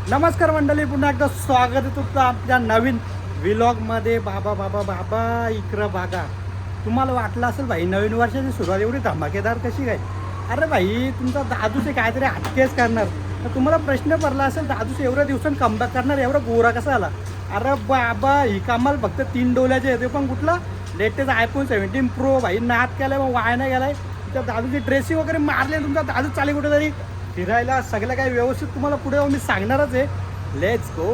नमस्कार मंडळी, पुन्हा एकदा स्वागत आहे तुमचं आपल्या नवीन व्लॉगमध्ये. बाबा बाबा बाबा इकडं बघा. तुम्हाला वाटलं असेल भाई नवीन वर्षाची सुरुवात एवढी धमाकेदार कशी काय? अरे भाई तुमचा दादूचे काहीतरी हटकेच करणार. तर तुम्हाला प्रश्न पडला असेल दादूचे एवढ्या दिवसांनी कमबॅक करणार, एवढा गोरा कसा आला? अरे बाबा ही कामाल फक्त 3 डोल्याचे येते, पण कुठला लेटेस्ट iPhone 17 Pro भाई नाद केलाय, मग वाया नाही गेलाय. तुमच्या दादूची ड्रेसिंग वगैरे मारले, तुमचा दादू चाले कुठेतरी फिरायला. सगळं काही व्यवस्थित तुम्हाला पुढे मी सांगणारच आहे. Let's go.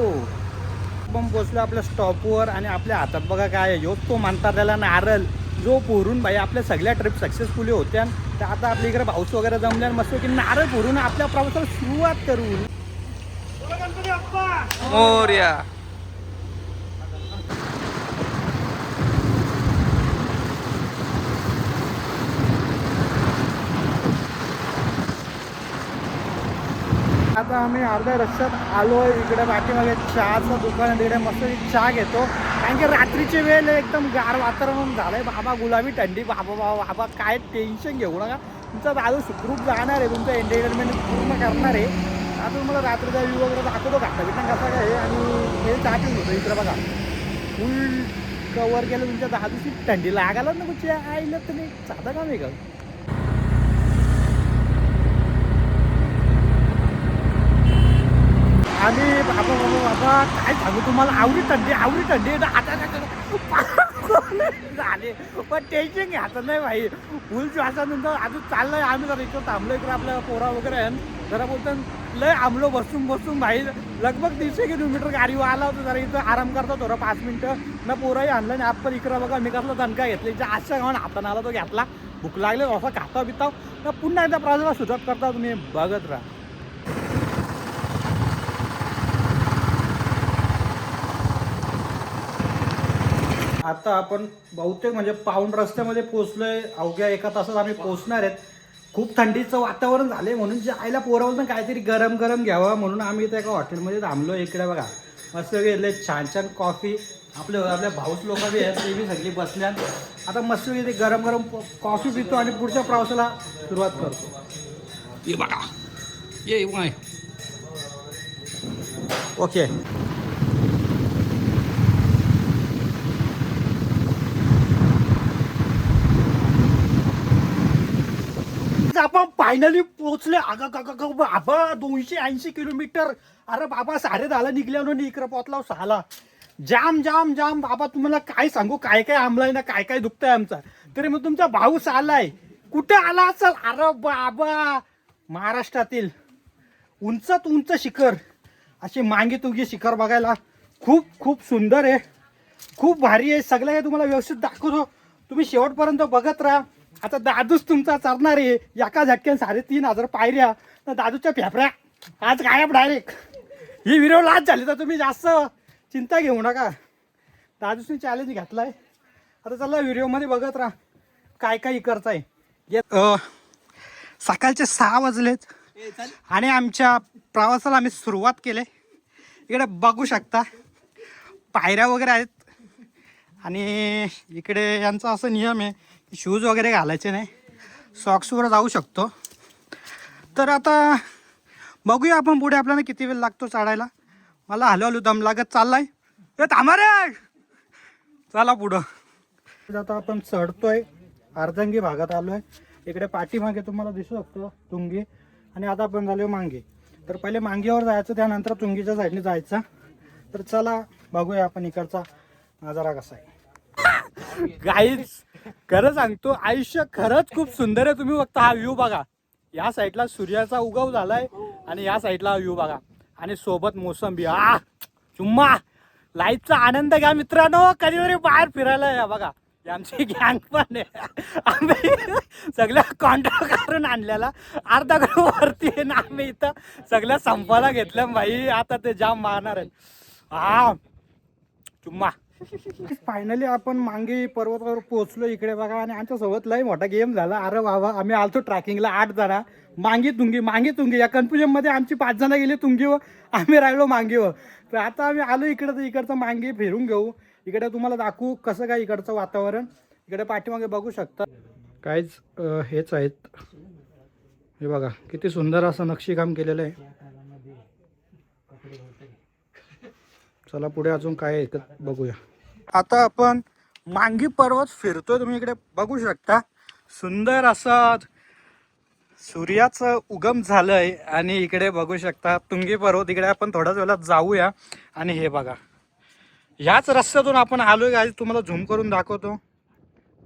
आपण पोचलो आपल्या स्टॉपवर आणि आपल्या हातात बघा काय आहे. योग तो म्हणतात त्याला नारळ, जो पुरून भाई आपल्या सगळ्या ट्रिप सक्सेसफुली होत्या. तर आता आपल्या इकडे पाऊस वगैरे जमल्या, मस्त की नारळ पुरून आपल्या प्रवासाला सुरुवात करू. गणपती बाप्पा मोरया. आता आम्ही अर्ध्या रस्त्यात आलो आहे. इकडे पाठीमागे चहाचं दुकान आहे, तिकडे मस्त चहा घेतो. कारण की रात्रीची वेळ एकदम गार वातावरण झालंय. बाबा गुलाबी थंडी. बाबा बाबा बाबा काय टेन्शन घेऊ नका. तुमचा दादू सुखरूप जाणार आहे, तुमचं एंटरटेनमेंट पूर्ण करणार आहे. आता तुम्हाला रात्रीचा व्ह्यू वगैरे दाखवतो, घाटा बिटा कसा काय आहे. आणि हे चहा पिऊन होतं इकडे बघा, फुल कवर केलं. तुमच्या दादूची थंडी लागायला नको. चहा आईलं तर नाही साधा काम आहे का? आणि बाबा बाबा बाबा काय सांगू तुम्हाला, आवडी थंडी आता झाले. पण टेन्शन घ्यायचं नाही भाई. फुल श्वासानंतर अजून चाललंय. आम्ही जरा इकडं थांबलो. इकडे आपल्या पोरा वगैरे आहे, जरा बोलतो लय आमलो बसून बसून भाई. लगभग 300 किलोमीटर गाडीवर आला होता. जरा इथं आराम करतो थोडं 5 मिनटं. ना पोराही आणलं नाही. आपण इकडं बघा मी कसला दणका घेतला. ज्या आजच्या गावानं हातानं आला तो घेतला. भूक लागले असा खाता बिताव ना. पुन्हा एकदा प्रवासाला सुरुवात करता. तुम्ही बघत राहा. आता आपण बहुतेक म्हणजे पाऊण रस्त्यामध्ये पोहोचलोय. अवघ्या 1 तासात आम्ही पोहोचणार आहेत. खूप थंडीचं वातावरण झाले, म्हणून जे आईला पोरावरून काहीतरी गरम गरम घ्यावं म्हणून आम्ही इथं एका हॉटेलमध्ये थांबलो. इकडे बघा मस्त घेतले छान छान कॉफी. आपल्या भाऊस लोक बी आहेत, ते बी सगळी बसल्यात. आता मस्त ते गरम गरम कॉफी पितो आणि पुढच्या प्रवासाला सुरुवात करतो. ये बघा, ये वाय. ओके. आपण फायनली पोहोचले. बाबा 280 किलोमीटर. अरे बाबा 10:30 निघल्या म्हणून इकडे पोहोचला 6ला. जाम जाम जाम बाबा. तुम्हाला काय सांगू, काय काय आमलाय ना, काय काय दुखतंय आमचा. तरी मग तुमचा भाऊस आलाय. कुठे आला असेल? अरे बाबा महाराष्ट्रातील उंचात उंच शिखर, अशी मांगी तुंगी शिखर बघायला खूप खूप सुंदर आहे, खूप भारी आहे. सगळं काही तुम्हाला व्यवस्थित दाखवतो, तुम्ही शेवटपर्यंत बघत राहा. आता दादूच तुमचा चढणार आहे. एका झटक्यान 3,500 पायऱ्या. तर दादूच्या फेफऱ्या आज गायब डायरेक्ट. ही व्हिडिओ लाच झाली तर तुम्ही जास्त चिंता घेऊ नका. दादूसने चॅलेंज घेतलाय. आता चला व्हिडिओमध्ये बघत राहा काय काय करत आहे. सकाळचे 6 वाजलेत आणि आमच्या प्रवासाला आम्ही सुरुवात केली. इकडे बघू शकता पायऱ्या वगैरे आहेत. आणि इकडे यांचा असं नियम आहे की शूज वगैरे घालायचे नाही, सॉक्सवर जाऊ शकतो. तर आता बघूया आपण पुढे आपल्याला किती वेळ लागतो चढायला. मला हलू दम लागत चाललाय. ते थांबा रे. चला पुढं. आता आपण चढतोय, अर्धांगी भागात आलोय. इकडे पाठीमागे तुम्हाला दिसू शकतो तुंगी. आणि आता आपण झालो मांगे. तर पहिले मांगीवर जायचं, त्यानंतर तुंगीच्या साईडने जायचं. तर चला बघूया आपण इकडचा नजारा कसा आहे. गाईज खरं सांगतो, आयुष्य खरंच खूप सुंदर आहे. तुम्ही फक्त हा व्ह्यू बघा. या साईडला सूर्याचा उगव झालाय आणि या साईडला व्ह्यू बघा. आणि सोबत मोसंबी. चुम्मा. लाईफचा आनंद घ्या मित्रांनो. कधीतरी बाहेर फिरायला या. बघा आमची गँग पण आहे. आम्ही सगळ्या कॉन्ट्रॅक्ट करून आणलेला अर्धा ग्रुप वरती आहे ना. आम्ही इथं सगळ्या संपाला घेतलं भाई. आता ते जाम मारणार आहे. चुम्मा. फायनली आपण मांगी पर्वतावर पोहोचलो. इकडे बघा. आणि आमच्यासोबत लय मोठा गेम झाला. अरे बाबा आम्ही आलतो ट्रॅकिंगला 8 जण. मांगी तुंगी या कन्फ्युजनमध्ये आमची 5 जण गेली तुंगीवर, आम्ही राहिलो मांगीवर. तर आता आम्ही आलो इकडे. तर इकडचं मांगी फिरून घेऊ. इकडे तुम्हाला दाखवू कसं काय इकडचं वातावरण. इकडे पाठीमागे बघू शकता काहीच हेच आहेत. हे बघा किती सुंदर असं नक्षीकाम केलेलं आहे. चला पुढे अजून काय आहे बघूया. आता आपण मांगी पर्वत फिरतोय. तुम्ही इकडे बघू शकता सुंदर असं सूर्याचं उगम झालंय आणि इकडे बघू शकता तुंगी पर्वत. इकडे आपण थोड्याच वेळात जाऊया. आणि हे बघा ह्याच रस्त्यातून आपण आलोय गाईज. तुम्हाला झूम करून दाखवतो.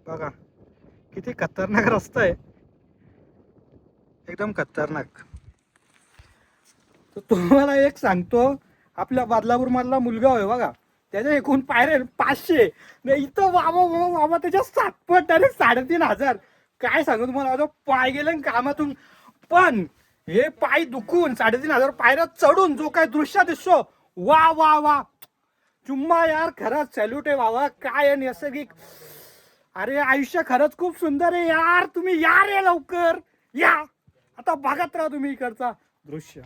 बघा किती खतरनाक रस्ता आहे, एकदम खतरनाक. तर तुम्हाला एक सांगतो, आपल्या बदलापूर मधला मुलगा होय बघा, त्याच्या एकूण पायऱ्या 500. इथं बाबा त्याच्या 7 पट आणि 3,500. काय सांगू तुम्हाला, माझा पाय गेले कामातून. पण हे पाय दुखून 3,500 पायऱ्या चढून जो काय दृश्य दिसतो, वा वा वा चुम्मा यार, खरंच सॅल्यूट आहे बाबा. काय नैसर्गिक, अरे आयुष्य खरंच खूप सुंदर आहे यार. तुम्ही या रे लवकर या. आता बघत राहा तुम्ही इकडचा दृश्य.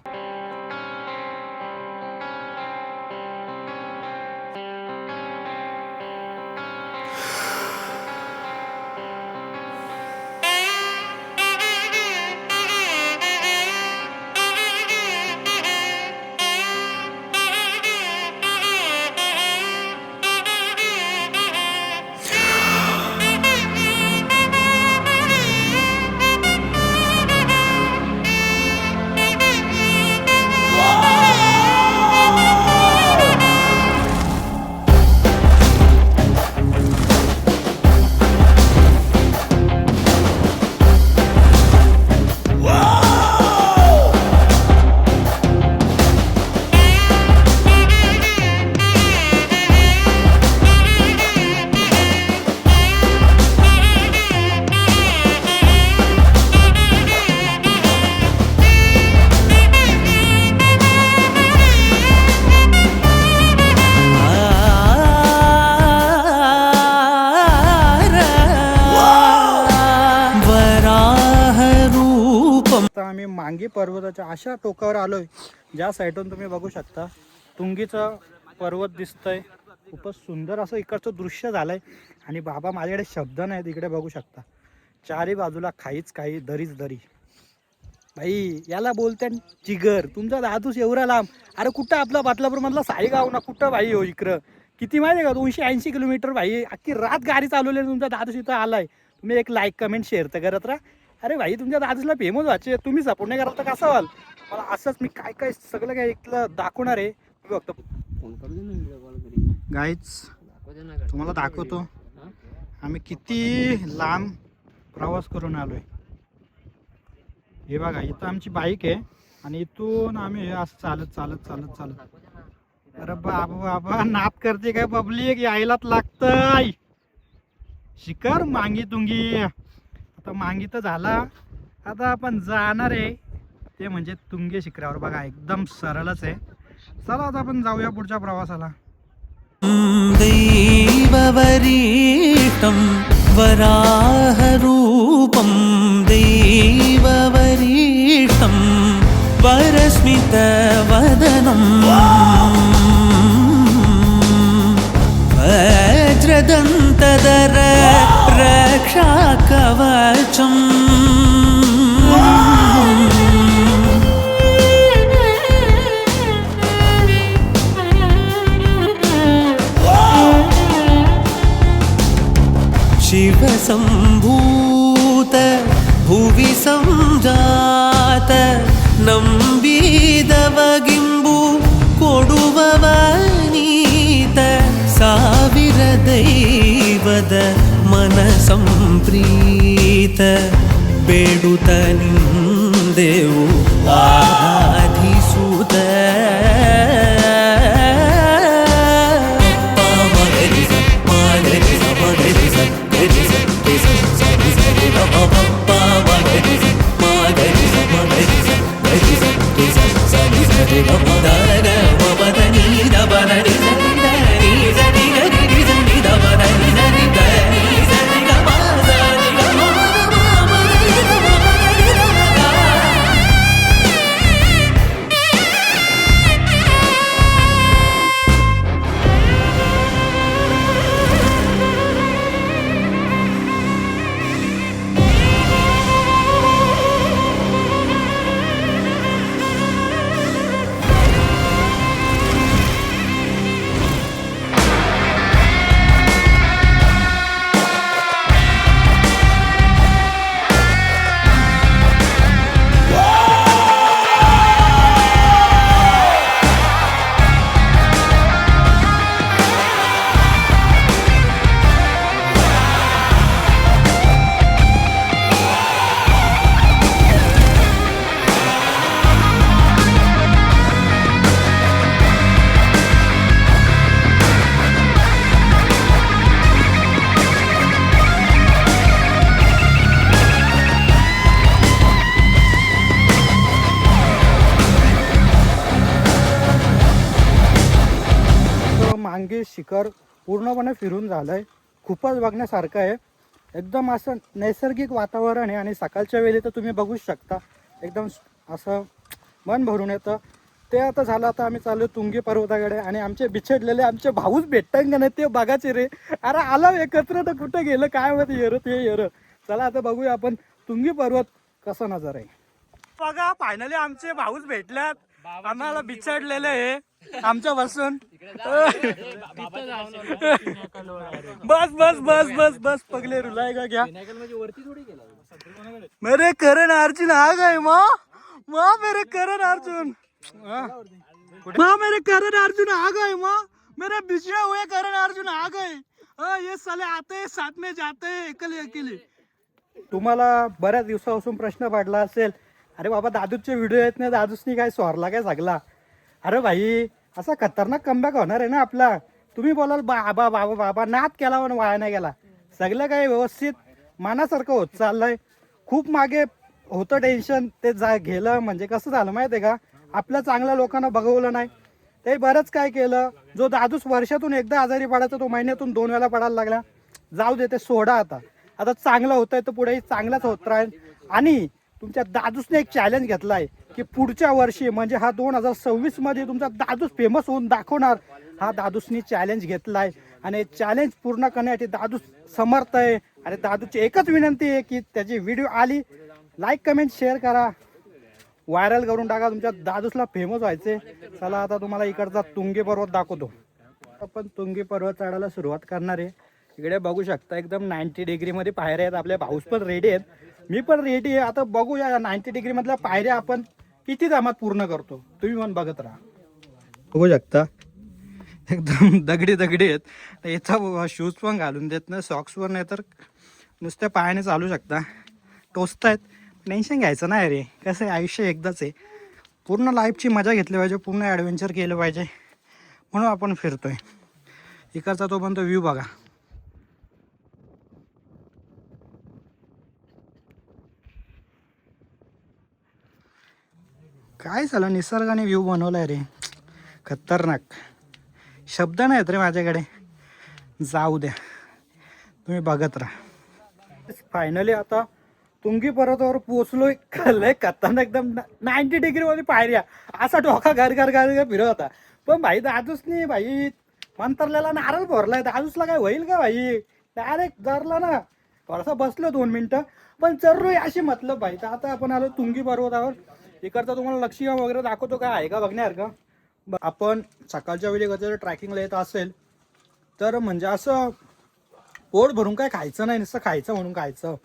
आम्ही मांगी पर्वताच्या अशा टोकावर आलोय, ज्या साईडून तुम्ही बघू शकता तुंगीचा पर्वत दिसतंय. खूपच सुंदर असं इकडचं दृश्य झालंय. आणि बाबा माझ्याकडे शब्द नाहीत. इकडे बघू शकता चारी बाजूला खाईच काही, दरीच दरी. भाई याला बोलते चिगर. तुमचा दादूस एवढा लांब. अरे कुठं आपला बदलापूर मधला साईगाव ना, कुठं भाई हो इकडं. किती माहिती आहे का, 280 किलोमीटर भाई. अख्खी रात गाडी चालवली, तुमचा दादूस इथं आलाय. तुम्ही एक लाईक कमेंट शेअर तर करत राहा. अरे भाई तुमच्या दादूसला फेमस व्हायचे, तुम्ही सपोर्ट नाही करत तर कसं व्हाल. मला असंच मी काय काय सगळं काय इथलं दाखवणार आहे. बघतो गाईच, तुम्हाला दाखवतो आम्ही किती लांब प्रवास करून आलोय. हे बघा इथं आमची बाईक आहे आणि इथून आम्ही हे असं चालत चालत चालत चालत. अरे बाबा बाबा नाप करते काय पब्लिक, यायलाच लागतंय. शिखर मांगी तुंगी. आता मांगी तर झाला, आता आपण जाणार आहे ते म्हणजे तुंगे शिखरावर. बघा एकदम सरळच आहे. चला आता आपण जाऊया पुढच्या प्रवासाला. दैववरीतं वराहरूपं दैववरीतं वरस्मितवदनं वज्रदन्तधर रक्षाकवचम् शिवसम्भूत भुवि संजात नम्बिदवगिम्बु कोडुववनीत ಸಾವಿರ ದೈವದ ಮನಸಂಪ್ರೀತ ಬೇಡುತ್ತ ನಿಂದೆವು ಆರಾಧಿಸುತ್ತ नांगी शिखर पूर्णपणे फिरून झालं आहे. खूपच बघण्यासारखं आहे. एकदम असं नैसर्गिक वातावरण आहे आणि सकाळच्या वेळी तर तुम्ही बघूच शकता एकदम असं मन भरून येतं. ते आता झालं. आता आम्ही चाललो तुंगी पर्वताकडे आणि आमचे बिछडलेले आमचे भाऊच भेटतात का नाही ते बघायचे रे. अरे आला एकत्र तर कुठं गेलं काय माहिती येरं ते येरं. चला आता बघूया आपण तुंगी पर्वत कसा नजर आहे. बघा फायनली आमचे भाऊच भेटल्यात. आम्हाला बिछडलेले आहे आमच्या बसून. बस बस बस बस बस पगले रुलाय का क्या मेरे करण अर्जुन आ गए माँ मेरे करण अर्जुन माँ मेरे करण अर्जुन आ गए माँ मेरे बिछड़े हुए करण अर्जुन आ गए. ये साले आते साथ में जाते अकेले अकेले. तुम्हाला बऱ्याच दिवसापासून प्रश्न पडला असेल अरे बाबा दादूचे व्हिडिओ येत नाही दादूसनी काय स्वरला काय सगला. अरे भाई असा खतरनाक कमबॅक होणार आहे ना आपला. तुम्ही बोलाल बाबा बाबा बाबा नाद केला पण वाया नाही गेला. सगळं काही व्यवस्थित मनासारखं होत चाललंय. खूप मागे होतं टेन्शन ते गेलं म्हणजे कसं झालं माहिती आहे का आपल्या चांगल्या लोकांना बघवलं नाही. ते बरंच काय केलं. जो दादूस वर्षातून एकदा आजारी पडायचा तो महिन्यातून 2 वेळा पडायला लागला. जाऊ दे ते सोडा. आता आता चांगलं होतंय तर पुढेही चांगलाच होत राहील. आणि तुमच्या दादूसने एक चॅलेंज घेतला आहे की पुढच्या वर्षी म्हणजे हा 2026 मध्ये तुमचा दादूस फेमस होऊन दाखवणार. हा दादूसनी चॅलेंज घेतला आहे आणि चॅलेंज पूर्ण करण्यासाठी दादूस समर्थ आहे. आणि दादूची एकच विनंती आहे की त्याची व्हिडिओ आली लाईक कमेंट शेअर करा व्हायरल करून टाका. तुमच्या दादूसला फेमस व्हायचे. चला आता तुम्हाला इकडचा तुंगी पर्वत दाखवतो. आपण तुंगी पर्वत चढायला सुरुवात करणार आहे. इकडे बघू शकता एकदम 90 डिग्रीमध्ये पायऱ्या आहेत. आपले भाऊस पण रेडी आहेत. मी पण रेडी आहे. आता बघूया 90 डिग्री मधल्या पायऱ्या आपण किती दामात पूर्ण करतो. तुम्ही पण बघत राहा. बघू शकता एकदम दगडी दगडी आहेत. याचा शूज पण घालून देत नाही सॉक्स पण नाही तर नुसत्या पायाने चालू शकता. टोचतायत टेन्शन घ्यायचं नाही रे. कसं आहे आयुष्य एकदाच आहे. पूर्ण लाईफची मजा घेतली पाहिजे. पूर्ण ॲडव्हेंचर केलं पाहिजे म्हणून आपण फिरतोय. इकडचा तो पण तो व्ह्यू बघा. काय झालं निसर्गाने व्ह्यू बनवलाय रे खतरनाक. शब्द नाहीत रे माझ्याकडे. जाऊ द्या तुम्ही बघत राहा. फायनली आता तुंगी पर्वतावर पोहोचलोय. लय खतरनाक एकदम 90 डिग्रीमध्ये पायऱ्या. असा डोका घर घर घर फिरत होता. पण भाई दादूसनी भाई मंतरलेला नारळ भरलाय. दादूसला काय होईल का भाई. डायरेक्ट धरला ना. थोडासा बसलो 2 मिनिटं पण चर्रोय अशी मतलब भाई. तर आता आपण आलो तुंगी पर्वतावर. इकडचा तुम्हाला लक्षीगाव वगैरे दाखवतो काय आहे का बघण्यासारखं. आपण सकाळच्या वेळी कधी ट्रॅकिंगला येत असेल तर म्हणजे असं पोट भरून काय खायचं नाही. नुसतं खायचं म्हणून खायचं.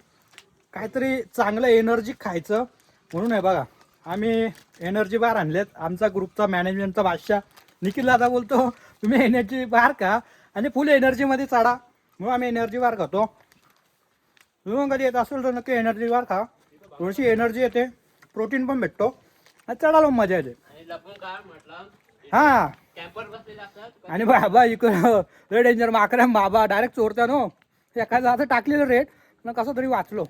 काहीतरी चांगलं एनर्जी खायचं म्हणून आहे बघा. आम्ही एनर्जी बार आणलेत. आमचा ग्रुपचा मॅनेजमेंटचा बादशाह निखिल दादा बोलतो तुम्ही एनर्जी बार खा आणि फुल एनर्जीमध्ये चढा. म्हणून आम्ही एनर्जी बार खातो. तुम्ही मग कधी येत असेल तर नक्की एनर्जी बार खा. थोडीशी एनर्जी येते प्रोटीन पण भेटतो आणि चढायला मजा येते. हा आणि बाबा इकडं रेड डेंजर माकऱ्या बाबा डायरेक्ट चोरत्या नो. एखादं असं टाकलेलं रेट पण कसं तरी वाचलो.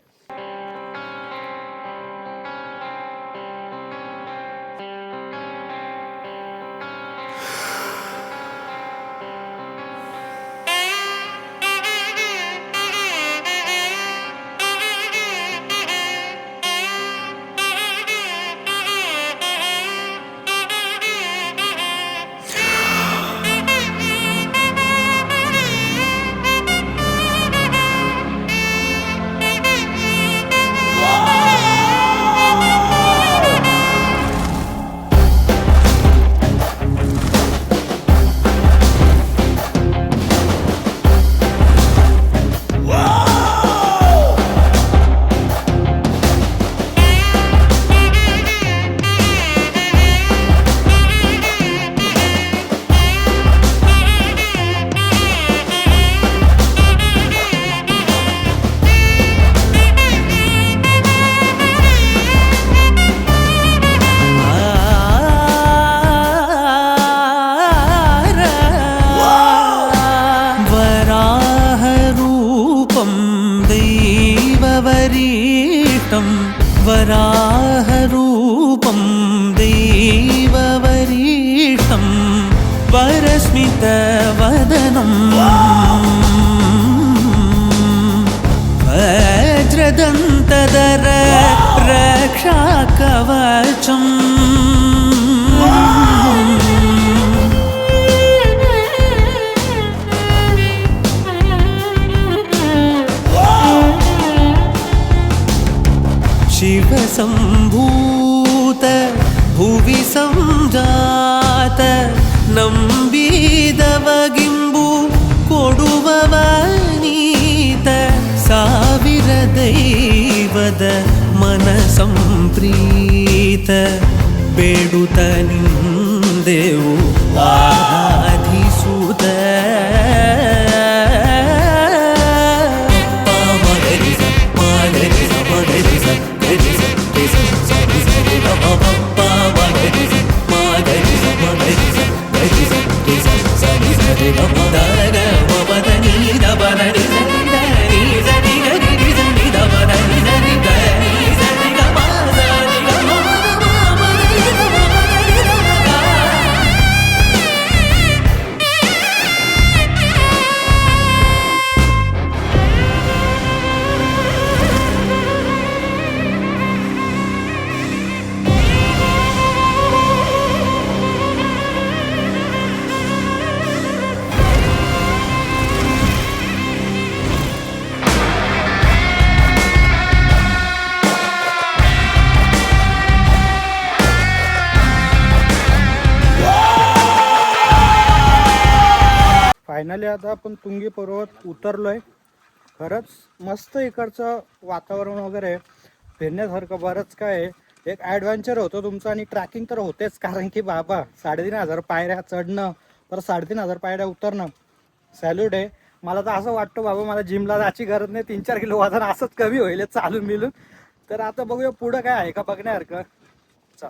वराहरूपं दैववरीष्टं वरस्मितवदनं वज्रदन्तधर रक्षाकवचम् शिवसम्भूत भुवि संजात ನಂಬಿದವಗಿಂಬು ಕೊಡುವವನೀತ ಸಾವಿರ ದೈವದ ಮನ ಸಂಪ್ರೀತ ಬೇಡುತ್ತ ನಿಂದೆವು ಆರಾಧಿಸುತ್ತ फायनली आता आपण तुंगी पर्वत उतरलोय. खरंच मस्त इकडचं वातावरण वगैरे फिरण्यासारखं बरंच काय आहे. एक ॲडव्हेंचर होतं तुमचं आणि ट्रॅकिंग तर होतेच, कारण की बाबा 3,500 पायऱ्या चढणं तर 3,500 पायऱ्या उतरणं सॅल्यूट आहे. मला तर असं वाटतं बाबा मला जिमला जायची गरज नाही, 3-4 किलो वजन असंच कमी होईल चालून मिळून. तर आता बघूया पुढं काय आहे का बघण्यासारखं. चल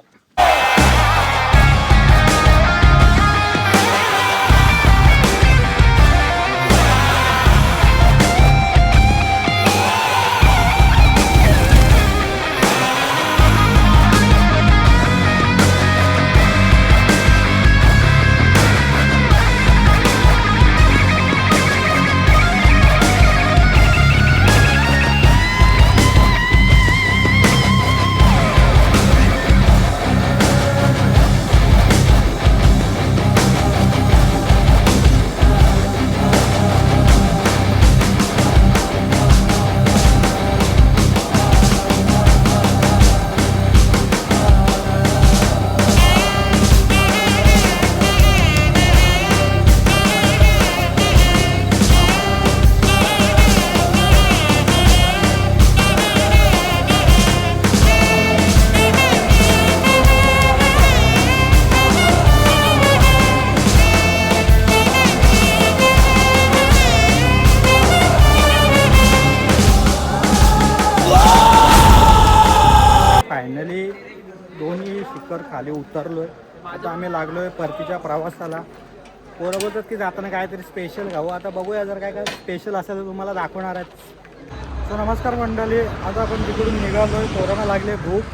फायनली दोन्ही शिखर खाली उतरलोय. आता आम्ही लागलोय परतीच्या प्रवासाला. पोरं बोलतात की जाताना काहीतरी स्पेशल खाऊ. आता बघूया जर काय काय स्पेशल असेल तर तुम्हाला दाखवणार आहेत. सो नमस्कार मंडळी, आता आपण तिकडून निघालोय. पोरांना लागले भूक.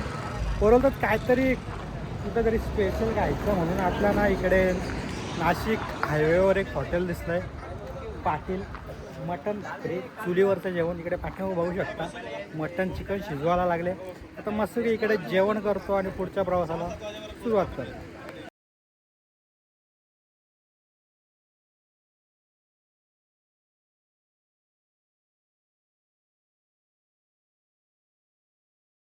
पोरं बोलतात काहीतरी कुठेतरी स्पेशल खायचं म्हणून आपल्याला इकडे नाशिक हायवेवर एक हॉटेल दिसलं आहे, पाटील मटन भाकरी चुलीवरचं जेवण. इकडे पाठीमागे बघू शकता मटन चिकन शिजवायला लागले. आता मस्त इकडे जेवण करतो आणि पुढच्या प्रवासाला सुरुवात करतो.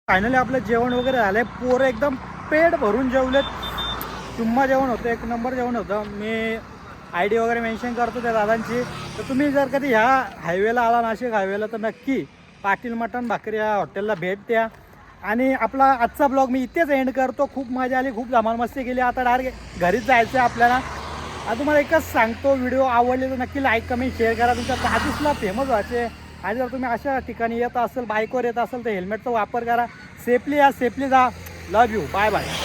फायनली आपलं जेवण वगैरे झालंय. पोरं एकदम पेट भरून जेवलेत. चुम्मा जेवण होतं, एक नंबर जेवण होतं. मी ID वगैरे मेन्शन करतो त्या दादांची. तर तुम्ही जर कधी ह्या हायवेला आला नाशिक हायवेला तर नक्की पाटील मटन भाकरी या हॉटेलला भेट द्या. आणि आपला आजचा ब्लॉग मी इथेच एंड करतो. खूप मजा आली, खूप धमाल मस्ती केली. आता डायरेक्ट घरीच जायचं आहे आपल्याला. आता तुम्हाला एकच सांगतो, व्हिडिओ आवडले तर नक्की लाईक कमेंट शेअर करा. तुमच्या काजूसला फेमस व्हायचे. आणि जर तुम्ही अशा ठिकाणी येत असेल, बाईकवर येत असेल तर हेल्मेटचा वापर करा. सेफली या, सेफली जा. लव यू, बाय बाय.